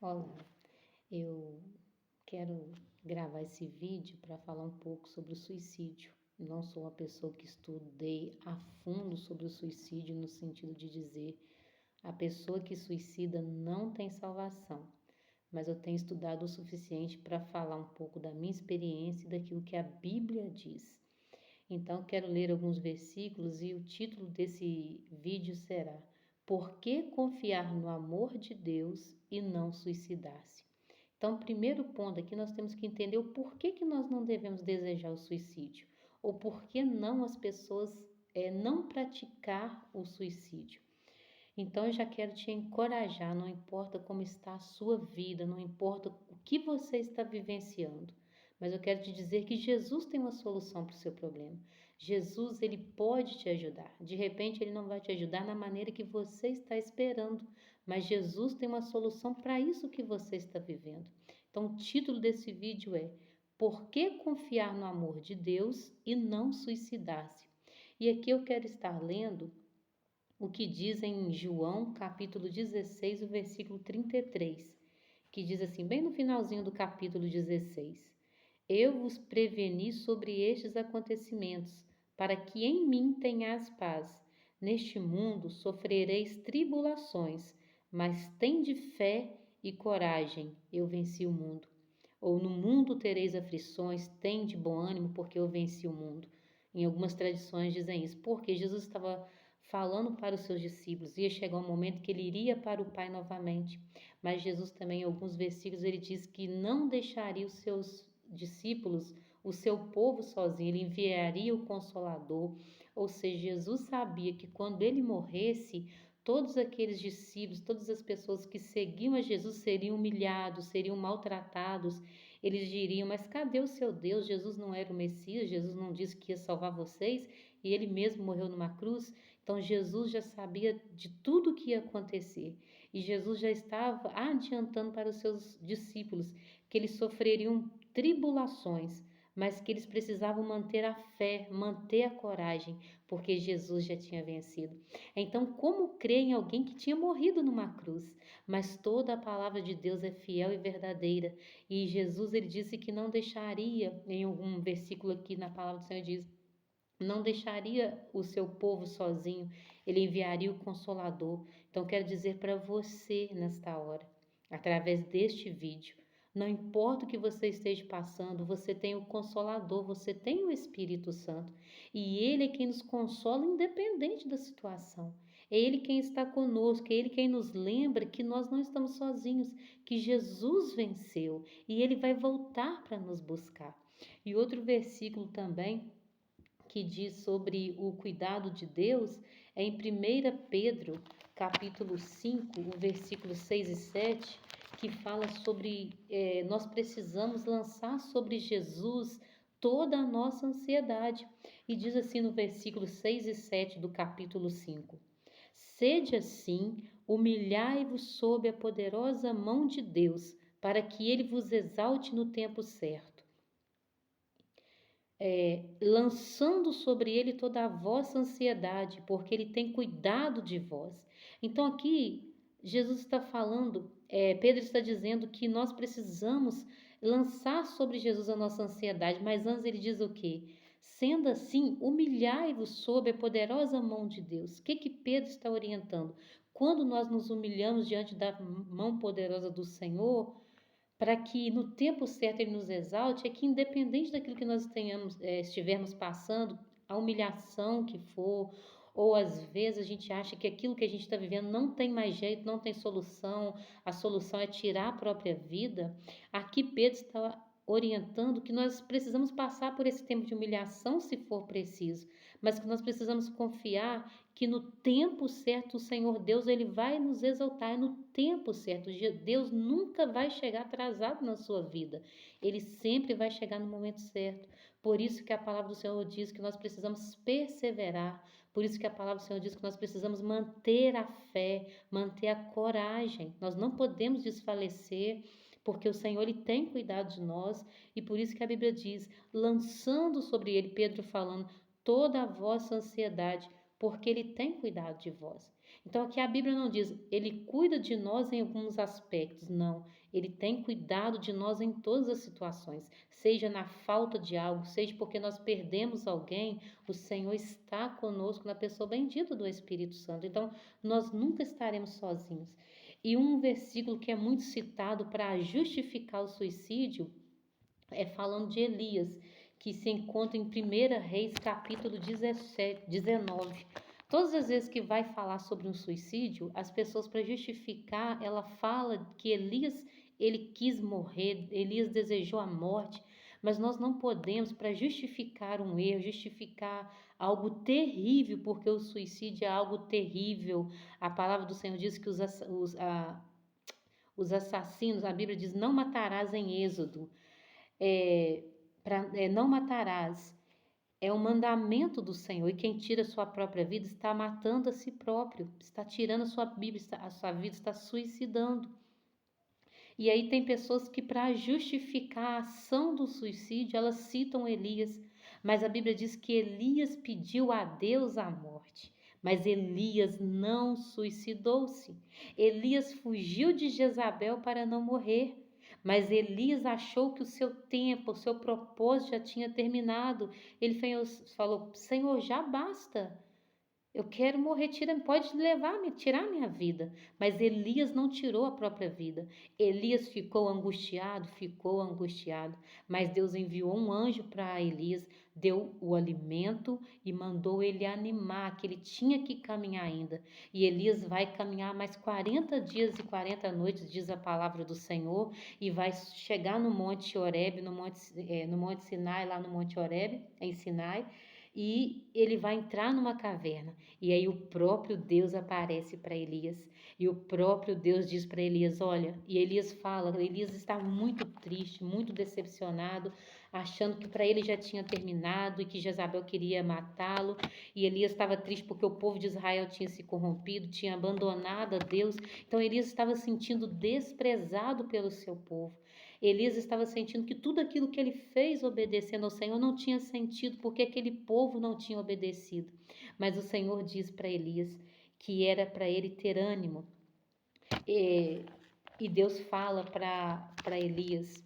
Olá, eu quero gravar esse vídeo para falar um pouco sobre o suicídio. Não sou uma pessoa que estudei a fundo sobre o suicídio, no sentido de dizer a pessoa que suicida não tem salvação, mas eu tenho estudado o suficiente para falar um pouco da minha experiência e daquilo que a Bíblia diz. Então, quero ler alguns versículos e o título desse vídeo será: Por que confiar no amor de Deus e não suicidar-se? Então, primeiro ponto aqui, nós temos que entender o porquê que nós não devemos desejar o suicídio, ou por que não as pessoas não praticar o suicídio. Então, eu já quero te encorajar, não importa como está a sua vida, não importa o que você está vivenciando, mas eu quero te dizer que Jesus tem uma solução para o seu problema. Jesus, ele pode te ajudar. De repente, ele não vai te ajudar na maneira que você está esperando, mas Jesus tem uma solução para isso que você está vivendo. Então, o título desse vídeo é: Por que confiar no amor de Deus e não suicidar-se? E aqui eu quero estar lendo o que diz em João, capítulo 16, o versículo 33, que diz assim, bem no finalzinho do capítulo 16: Eu vos preveni sobre estes acontecimentos, para que em mim tenhas paz. Neste mundo sofrereis tribulações, mas tende fé e coragem, eu venci o mundo. Ou no mundo tereis aflições, tende bom ânimo, porque eu venci o mundo. Em algumas tradições dizem isso, porque Jesus estava falando para os seus discípulos, ia chegar um momento que ele iria para o Pai novamente, mas Jesus também, em alguns versículos, ele diz que não deixaria os seus discípulos, o seu povo sozinho, ele enviaria o Consolador, ou seja, Jesus sabia que quando ele morresse, todos aqueles discípulos, todas as pessoas que seguiam a Jesus seriam humilhados, seriam maltratados, eles diriam, mas cadê o seu Deus? Jesus não era o Messias, Jesus não disse que ia salvar vocês, e ele mesmo morreu numa cruz. Então Jesus já sabia de tudo o que ia acontecer e Jesus já estava adiantando para os seus discípulos que eles sofreriam tribulações, mas que eles precisavam manter a fé, manter a coragem, porque Jesus já tinha vencido. Então, como crer em alguém que tinha morrido numa cruz? Mas toda a palavra de Deus é fiel e verdadeira. E Jesus, ele disse que não deixaria, em algum versículo aqui na palavra do Senhor diz, não deixaria o seu povo sozinho, ele enviaria o Consolador. Então, quero dizer para você nesta hora, através deste vídeo, não importa o que você esteja passando, você tem o Consolador, você tem o Espírito Santo, e Ele é quem nos consola, independente da situação. É Ele quem está conosco, é Ele quem nos lembra que nós não estamos sozinhos, que Jesus venceu e Ele vai voltar para nos buscar. E outro versículo também que diz sobre o cuidado de Deus é em 1 Pedro, capítulo 5, o versículo 6 e 7, que fala sobre nós precisamos lançar sobre Jesus toda a nossa ansiedade. E diz assim no versículo 6 e 7 do capítulo 5: Sede assim, humilhai-vos sob a poderosa mão de Deus, para que ele vos exalte no tempo certo, lançando sobre ele toda a vossa ansiedade, porque ele tem cuidado de vós. Então aqui Jesus está falando, Pedro está dizendo que nós precisamos lançar sobre Jesus a nossa ansiedade, mas antes ele diz o quê? Sendo assim, humilhai-vos sob a poderosa mão de Deus. O que Pedro está orientando? Quando nós nos humilhamos diante da mão poderosa do Senhor, para que no tempo certo ele nos exalte, é que independente daquilo que nós estivermos passando, a humilhação que for, ou às vezes a gente acha que aquilo que a gente está vivendo não tem mais jeito, não tem solução, a solução é tirar a própria vida, aqui Pedro está orientando que nós precisamos passar por esse tempo de humilhação se for preciso, mas que nós precisamos confiar que no tempo certo o Senhor Deus ele vai nos exaltar, é no tempo certo. Deus nunca vai chegar atrasado na sua vida, ele sempre vai chegar no momento certo. Por isso que a palavra do Senhor diz que nós precisamos perseverar, por isso que a palavra do Senhor diz que nós precisamos manter a fé, manter a coragem, nós não podemos desfalecer, porque o Senhor ele tem cuidado de nós, e por isso que a Bíblia diz, lançando sobre ele, Pedro falando, toda a vossa ansiedade, porque ele tem cuidado de vós. Então aqui a Bíblia não diz, ele cuida de nós em alguns aspectos, não. Ele tem cuidado de nós em todas as situações, seja na falta de algo, seja porque nós perdemos alguém, o Senhor está conosco na pessoa bendita do Espírito Santo. Então nós nunca estaremos sozinhos. E um versículo que é muito citado para justificar o suicídio é falando de Elias, que se encontra em 1 Reis, capítulo 17, 19. Todas as vezes que vai falar sobre um suicídio, as pessoas, para justificar, ela fala que Elias, ele quis morrer, Elias desejou a morte, mas nós não podemos, para justificar um erro, justificar algo terrível, porque o suicídio é algo terrível. A palavra do Senhor diz que os assassinos, a Bíblia diz, não matarás em Êxodo, não matarás. É um mandamento do Senhor, e quem tira a sua própria vida está matando a si próprio, está tirando a sua a sua vida, está suicidando. E aí tem pessoas que, para justificar a ação do suicídio, elas citam Elias, mas a Bíblia diz que Elias pediu a Deus a morte, mas Elias não suicidou-se. Elias fugiu de Jezabel para não morrer. Mas Elias achou que o seu tempo, o seu propósito já tinha terminado. Ele falou: Senhor, já basta. Eu quero morrer, pode levar, tirar minha vida. Mas Elias não tirou a própria vida. Elias ficou angustiado. Mas Deus enviou um anjo para Elias, deu o alimento e mandou ele animar, que ele tinha que caminhar ainda. E Elias vai caminhar mais 40 dias e 40 noites, diz a palavra do Senhor, e vai chegar no Monte Horebe, no Monte Sinai, lá no Monte Horebe, em Sinai, e ele vai entrar numa caverna. E aí o próprio Deus aparece para Elias. E o próprio Deus diz para Elias: olha, e Elias fala, Elias está muito triste, muito decepcionado, achando que para ele já tinha terminado e que Jezabel queria matá-lo. E Elias estava triste porque o povo de Israel tinha se corrompido, tinha abandonado a Deus. Então Elias estava sentindo desprezado pelo seu povo. Elias estava sentindo que tudo aquilo que ele fez obedecendo ao Senhor não tinha sentido, porque aquele povo não tinha obedecido. Mas o Senhor diz para Elias que era para ele ter ânimo. E Deus fala para Elias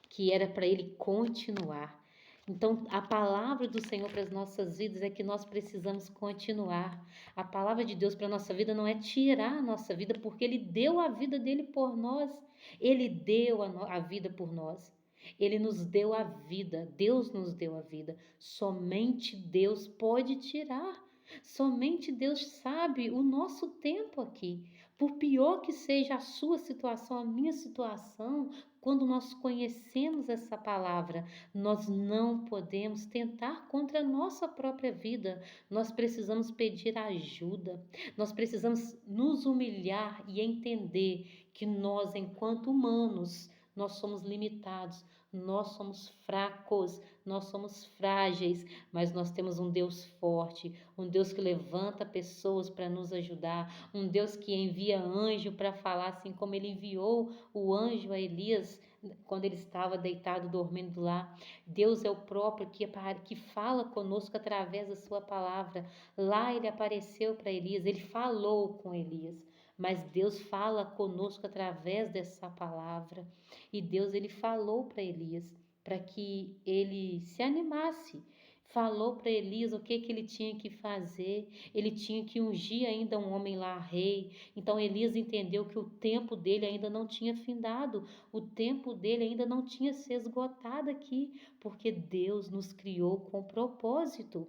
que era para ele continuar. Então, a palavra do Senhor para as nossas vidas é que nós precisamos continuar. A palavra de Deus para a nossa vida não é tirar a nossa vida, porque Ele deu a vida dele por nós. Ele deu a vida por nós. Ele nos deu a vida. Deus nos deu a vida. Somente Deus pode tirar. Somente Deus sabe o nosso tempo aqui. Por pior que seja a sua situação, a minha situação, quando nós conhecemos essa palavra, nós não podemos tentar contra a nossa própria vida. Nós precisamos pedir ajuda. Nós precisamos nos humilhar e entender que nós, enquanto humanos, nós somos limitados, nós somos fracos, nós somos frágeis, mas nós temos um Deus forte, um Deus que levanta pessoas para nos ajudar, um Deus que envia anjo para falar, assim como ele enviou o anjo a Elias quando ele estava deitado, dormindo lá. Deus é o próprio que fala conosco através da sua palavra. Lá ele apareceu para Elias, ele falou com Elias. Mas Deus fala conosco através dessa palavra. E Deus, ele falou para Elias, para que ele se animasse. Falou para Elias o que ele tinha que fazer. Ele tinha que ungir ainda um homem lá, rei. Então Elias entendeu que o tempo dele ainda não tinha findado. O tempo dele ainda não tinha se esgotado aqui. Porque Deus nos criou com propósito.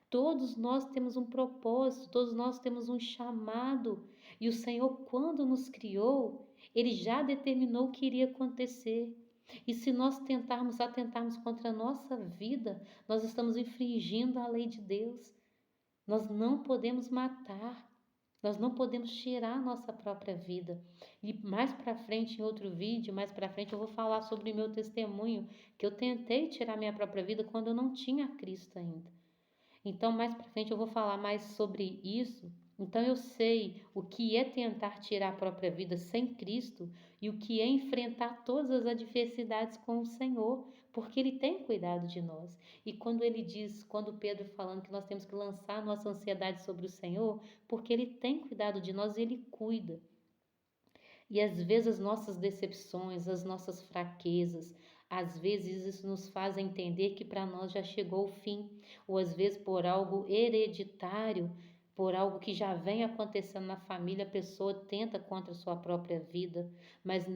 Todos nós temos um propósito, todos nós temos um chamado. E o Senhor, quando nos criou, Ele já determinou o que iria acontecer. E se nós atentarmos contra a nossa vida, nós estamos infringindo a lei de Deus. Nós não podemos matar, nós não podemos tirar a nossa própria vida. E mais para frente, em outro vídeo, mais para frente, eu vou falar sobre o meu testemunho, que eu tentei tirar minha própria vida quando eu não tinha Cristo ainda. Então, mais para frente eu vou falar mais sobre isso. Então, eu sei o que é tentar tirar a própria vida sem Cristo e o que é enfrentar todas as adversidades com o Senhor, porque Ele tem cuidado de nós. E quando Ele diz, quando Pedro falando que nós temos que lançar nossa ansiedade sobre o Senhor, porque Ele tem cuidado de nós, Ele cuida. E às vezes as nossas decepções, as nossas fraquezas, às vezes isso nos faz entender que para nós já chegou o fim, ou às vezes por algo hereditário, por algo que já vem acontecendo na família, a pessoa tenta contra a sua própria vida. Mas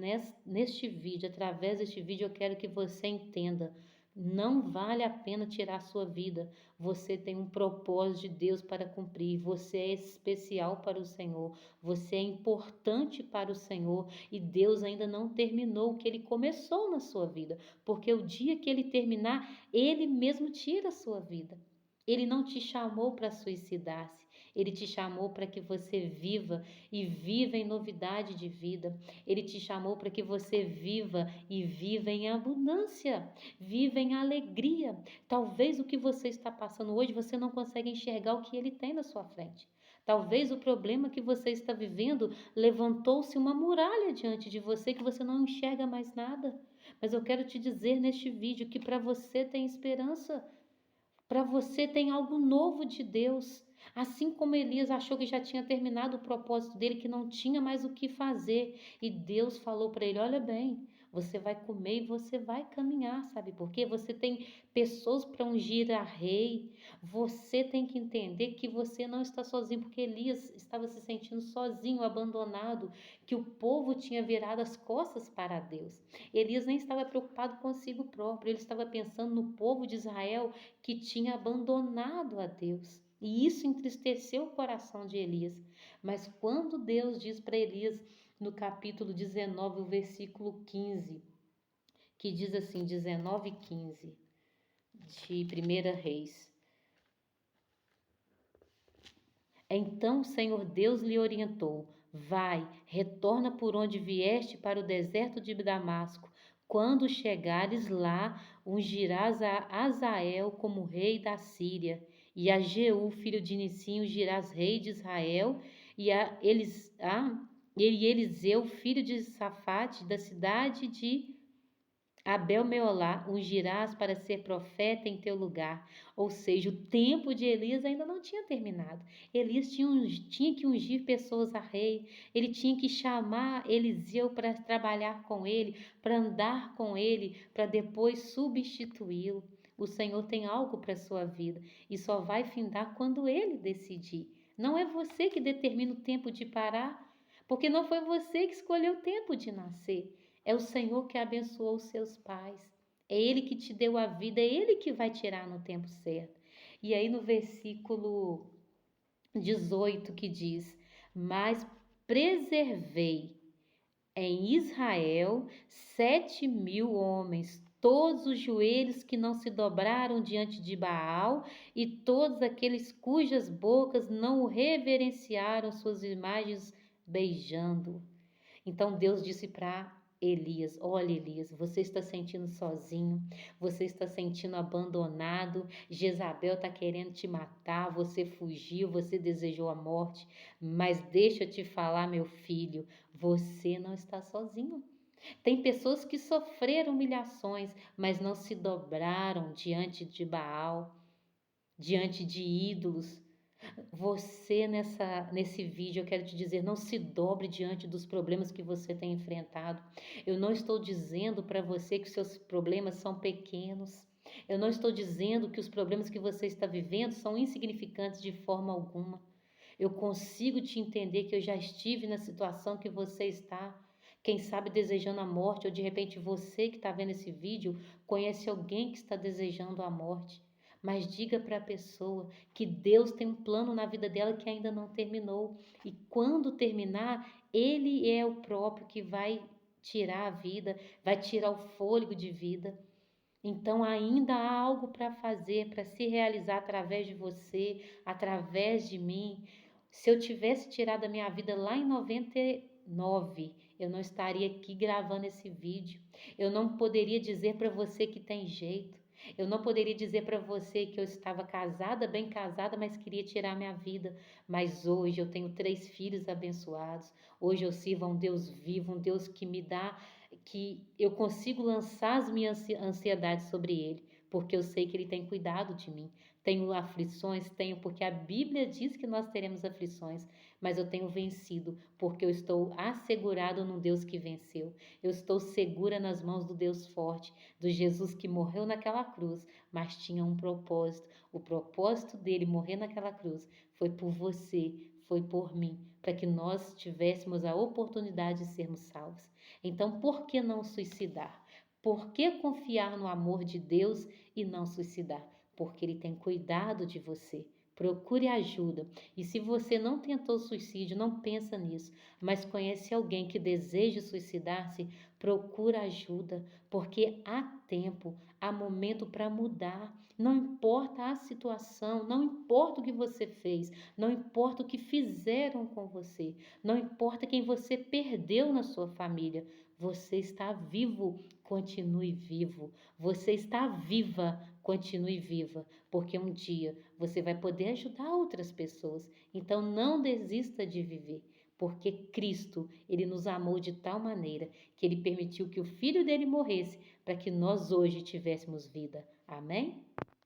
neste vídeo, através deste vídeo, eu quero que você entenda. Não vale a pena tirar a sua vida. Você tem um propósito de Deus para cumprir. Você é especial para o Senhor. Você é importante para o Senhor e Deus ainda não terminou o que Ele começou na sua vida, porque o dia que Ele terminar, Ele mesmo tira a sua vida. Ele não te chamou para suicidar-se, Ele te chamou para que você viva e viva em novidade de vida. Ele te chamou para que você viva e viva em abundância, viva em alegria. Talvez o que você está passando hoje você não consegue enxergar o que Ele tem na sua frente. Talvez o problema que você está vivendo levantou-se uma muralha diante de você que você não enxerga mais nada. Mas eu quero te dizer neste vídeo que para você tem esperança, para você tem algo novo de Deus. Assim como Elias achou que já tinha terminado o propósito dele, que não tinha mais o que fazer, e Deus falou para ele: olha bem, você vai comer e você vai caminhar, sabe por quê? Você tem pessoas para ungir a rei. Você tem que entender que você não está sozinho, porque Elias estava se sentindo sozinho, abandonado, que o povo tinha virado as costas para Deus. Elias nem estava preocupado consigo próprio, ele estava pensando no povo de Israel que tinha abandonado a Deus. E isso entristeceu o coração de Elias. Mas quando Deus diz para Elias, no capítulo 19, o versículo 15, que diz assim, 19 e 15, de 1 Reis. Então o Senhor Deus lhe orientou: vai, retorna por onde vieste para o deserto de Damasco. Quando chegares lá, ungirás a Azael como rei da Síria, e a Jeú, filho de Nissim, ungirás rei de Israel, e Eliseu, filho de Safate, da cidade de Abel-Meolá, ungirás para ser profeta em teu lugar. Ou seja, o tempo de Elias ainda não tinha terminado. Elias tinha que ungir pessoas a rei, ele tinha que chamar Eliseu para trabalhar com ele, para andar com ele, para depois substituí-lo. O Senhor tem algo para a sua vida e só vai findar quando ele decidir. Não é você que determina o tempo de parar, porque não foi você que escolheu o tempo de nascer. É o Senhor que abençoou os seus pais. É Ele que te deu a vida, é Ele que vai tirar no tempo certo. E aí no versículo 18 que diz: mas preservei em Israel 7.000 homens, todos os joelhos que não se dobraram diante de Baal e todos aqueles cujas bocas não o reverenciaram suas imagens beijando. Então Deus disse para Elias: olha, Elias, você está sentindo sozinho, você está sentindo abandonado, Jezabel está querendo te matar, você fugiu, você desejou a morte, mas deixa eu te falar, meu filho, você não está sozinho. Tem pessoas que sofreram humilhações, mas não se dobraram diante de Baal, diante de ídolos. Você nesse vídeo, eu quero te dizer, não se dobre diante dos problemas que você tem enfrentado. Eu não estou dizendo para você que os seus problemas são pequenos. Eu não estou dizendo que os problemas que você está vivendo são insignificantes de forma alguma. Eu consigo te entender que eu já estive na situação que você está. Quem sabe desejando a morte, ou de repente você que está vendo esse vídeo conhece alguém que está desejando a morte. Mas diga para a pessoa que Deus tem um plano na vida dela que ainda não terminou. E quando terminar, Ele é o próprio que vai tirar a vida, vai tirar o fôlego de vida. Então ainda há algo para fazer, para se realizar através de você, através de mim. Se eu tivesse tirado a minha vida lá em 99, eu não estaria aqui gravando esse vídeo. Eu não poderia dizer para você que tem jeito. Eu não poderia dizer para você que eu estava casada, bem casada, mas queria tirar minha vida. Mas hoje eu tenho 3 filhos abençoados. Hoje eu sirvo a um Deus vivo, um Deus que me dá, que eu consigo lançar as minhas ansiedades sobre Ele, porque eu sei que Ele tem cuidado de mim. Tenho aflições, tenho, porque a Bíblia diz que nós teremos aflições, mas eu tenho vencido, porque eu estou assegurado no Deus que venceu. Eu estou segura nas mãos do Deus forte, do Jesus que morreu naquela cruz, mas tinha um propósito. O propósito dele morrer naquela cruz foi por você, foi por mim, para que nós tivéssemos a oportunidade de sermos salvos. Então, por que não suicidar? Por que confiar no amor de Deus e não suicidar? Porque Ele tem cuidado de você. Procure ajuda. E se você não tentou suicídio, não pensa nisso, mas conhece alguém que deseja suicidar-se, procura ajuda, porque há tempo, há momento para mudar. Não importa a situação, não importa o que você fez, não importa o que fizeram com você, não importa quem você perdeu na sua família, você está vivo, continue vivo. Você está viva, continue viva, porque um dia você vai poder ajudar outras pessoas. Então não desista de viver, porque Cristo, ele nos amou de tal maneira que ele permitiu que o filho dele morresse para que nós hoje tivéssemos vida. Amém?